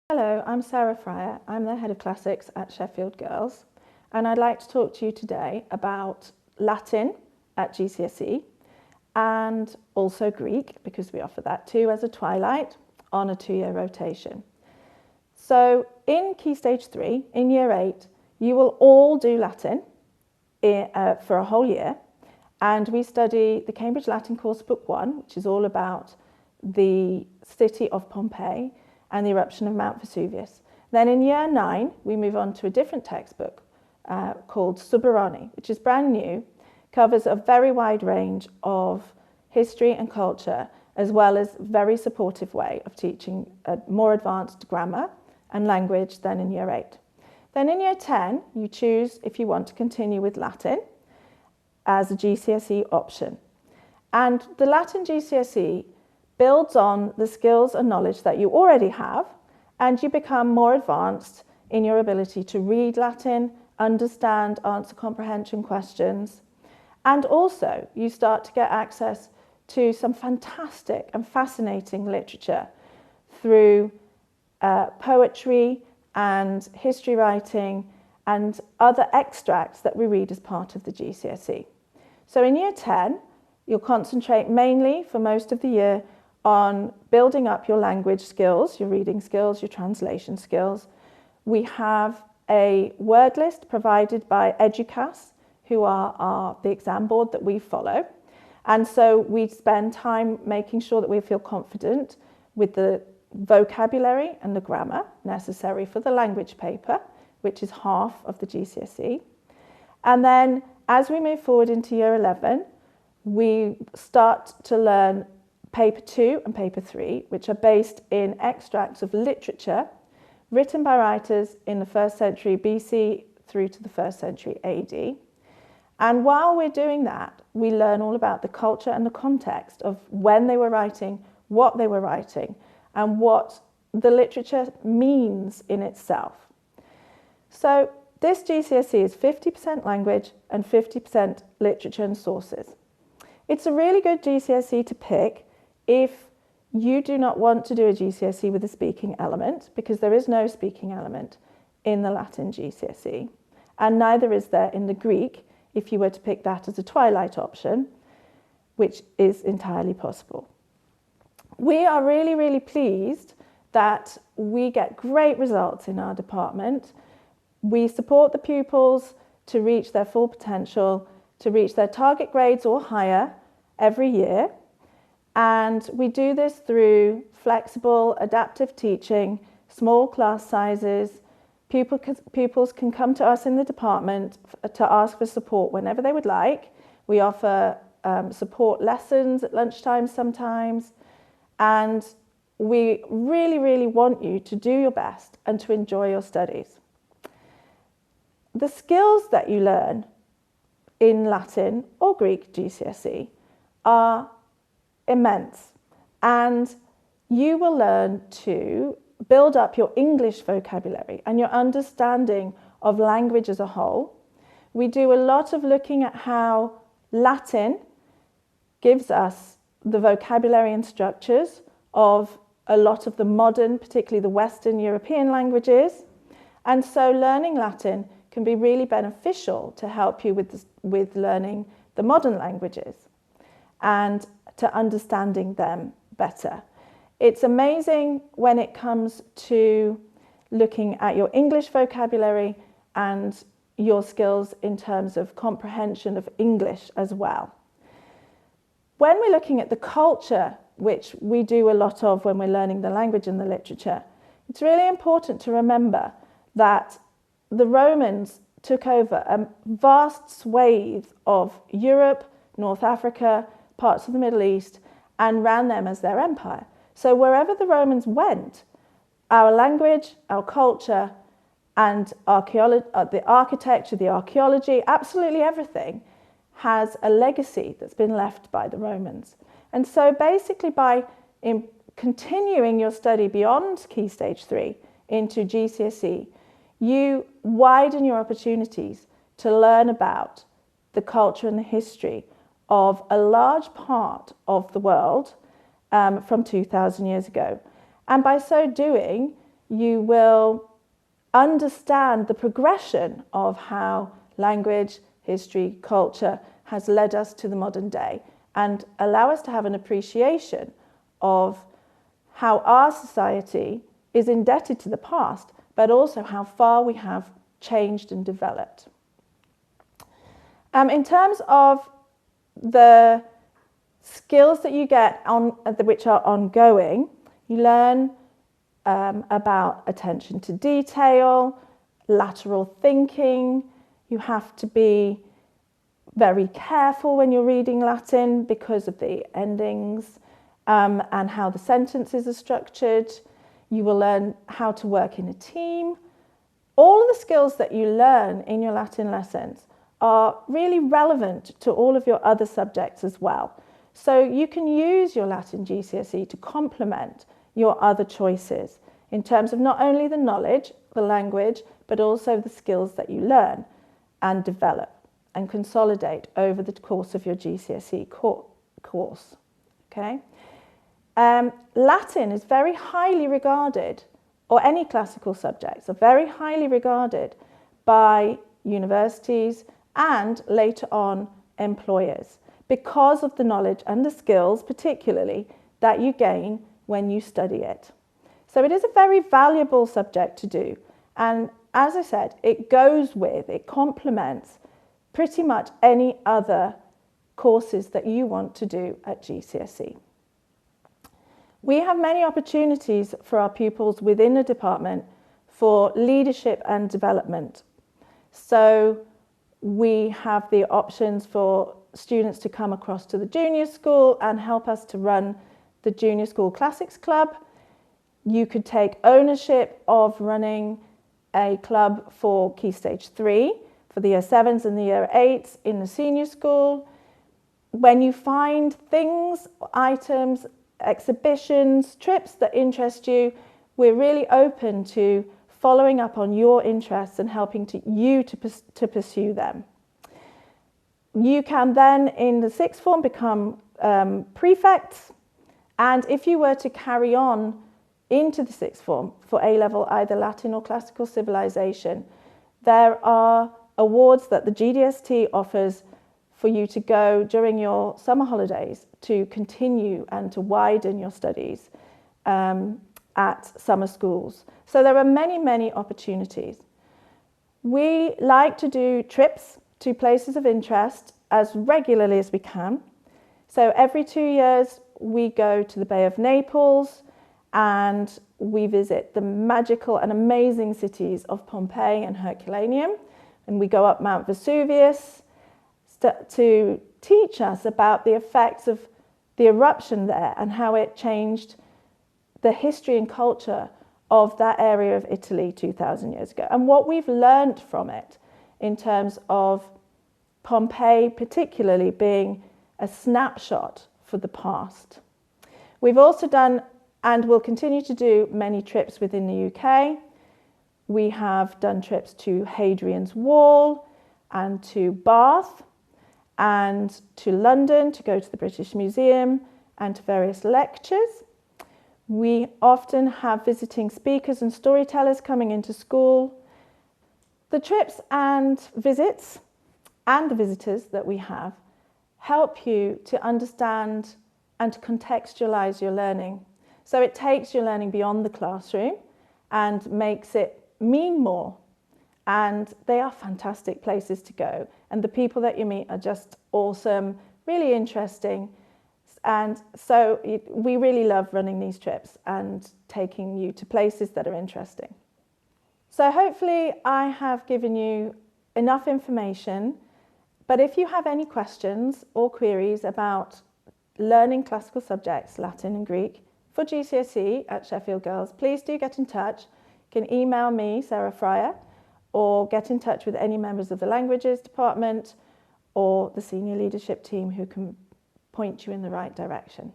Hello, I'm Sarah Fryer. I'm the Head of Classics at Sheffield Girls, and I'd like to talk to you today about Latin at GCSE and also Greek, because we offer that too as a twilight on a 2-year rotation. So in Key Stage 3, in Year 8, you will all do Latin for a whole year, and we study the Cambridge Latin Course Book 1, which is all about the city of Pompeii and the eruption of Mount Vesuvius. Then in Year 9, we move on to a different textbook called Subarani, which is brand new, covers a very wide range of history and culture, as well as a very supportive way of teaching a more advanced grammar and language than in Year 8. Then in Year 10, you choose if you want to continue with Latin as a GCSE option. And the Latin GCSE builds on the skills and knowledge that you already have, and you become more advanced in your ability to read Latin, understand, answer comprehension questions, and also you start to get access to some fantastic and fascinating literature through poetry and history writing and other extracts that we read as part of the GCSE. So in Year 10, you'll concentrate mainly for most of the year on building up your language skills, your reading skills, your translation skills. We have a word list provided by Educas, who are the exam board that we follow. And so we spend time making sure that we feel confident with the vocabulary and the grammar necessary for the language paper, which is half of the GCSE. And then as we move forward into Year 11, we start to learn Paper 2 and Paper 3, which are based in extracts of literature written by writers in the 1st century BC through to the 1st century AD. And while we're doing that, we learn all about the culture and the context of when they were writing, what they were writing, and what the literature means in itself. So this GCSE is 50% language and 50% literature and sources. It's a really good GCSE to pick if you do not want to do a GCSE with a speaking element, because there is no speaking element in the Latin GCSE, and neither is there in the Greek if you were to pick that as a twilight option, which is entirely possible. We are really, really pleased that we get great results in our department. We support the pupils to reach their full potential, to reach their target grades or higher every year. And we do this through flexible, adaptive teaching, small class sizes. Pupils can come to us in the department to ask for support whenever they would like. We offer support lessons at lunchtime sometimes. And we really, really want you to do your best and to enjoy your studies. The skills that you learn in Latin or Greek GCSE are immense, and you will learn to build up your English vocabulary and your understanding of language as a whole. We do a lot of looking at how Latin gives us the vocabulary and structures of a lot of the modern, particularly the Western European languages. And so learning Latin can be really beneficial to help you with learning the modern languages and to understanding them better. It's amazing when it comes to looking at your English vocabulary and your skills in terms of comprehension of English as well. When we're looking at the culture, which we do a lot of when we're learning the language and the literature, it's really important to remember that the Romans took over a vast swathe of Europe, North Africa, parts of the Middle East, and ran them as their empire. So wherever the Romans went, our language, our culture, and the architecture, the archaeology, absolutely everything has a legacy that's been left by the Romans. And so basically by continuing your study beyond Key Stage 3 into GCSE, you widen your opportunities to learn about the culture and the history of a large part of the world from 2,000 years ago. And by so doing, you will understand the progression of how language, history, culture has led us to the modern day, and allow us to have an appreciation of how our society is indebted to the past, but also how far we have changed and developed. In terms of the skills that you get which are ongoing, you learn about attention to detail, lateral thinking. You have to be very careful when you're reading Latin because of the endings and how the sentences are structured. You will learn how to work in a team. All of the skills that you learn in your Latin lessons are really relevant to all of your other subjects as well. So you can use your Latin GCSE to complement your other choices in terms of not only the knowledge, the language, but also the skills that you learn and develop and consolidate over the course of your GCSE course. Okay? Latin is very highly regarded, or any classical subjects are very highly regarded by universities and later on employers because of the knowledge and the skills particularly that you gain when you study it. So it is a very valuable subject to do, and as I said, it complements pretty much any other courses that you want to do at GCSE. We have many opportunities for our pupils within the department for leadership and development. So we have the options for students to come across to the junior school and help us to run the Junior School Classics Club. You could take ownership of running a club for Key Stage 3 for the Year 7s and the Year 8s in the senior school. When you find things, items, exhibitions, trips that interest you, we're really open to following up on your interests and helping you to pursue them. You can then, in the sixth form, become prefects, and if you were to carry on into the sixth form for A-level, either Latin or Classical Civilization, there are awards that the GDST offers for you to go during your summer holidays to continue and to widen your studies at summer schools. So there are many, many opportunities. We like to do trips to places of interest as regularly as we can. So every 2 years we go to the Bay of Naples and we visit the magical and amazing cities of Pompeii and Herculaneum, and we go up Mount Vesuvius to teach us about the effects of the eruption there and how it changed the history and culture of that area of Italy 2,000 years ago, and what we've learned from it in terms of Pompeii particularly being a snapshot for the past. We've also done, and will continue to do, many trips within the UK. We have done trips to Hadrian's Wall and to Bath and to London to go to the British Museum and to various lectures. We often have visiting speakers and storytellers coming into school. The trips and visits and the visitors that we have help you to understand and to contextualize your learning. So it takes your learning beyond the classroom and makes it mean more. And they are fantastic places to go. And the people that you meet are just awesome, really interesting. And so we really love running these trips and taking you to places that are interesting. So hopefully I have given you enough information. But if you have any questions or queries about learning classical subjects, Latin and Greek, for GCSE at Sheffield Girls, please do get in touch. You can email me, Sarah Fryer, or get in touch with any members of the languages department or the senior leadership team who can point you in the right direction.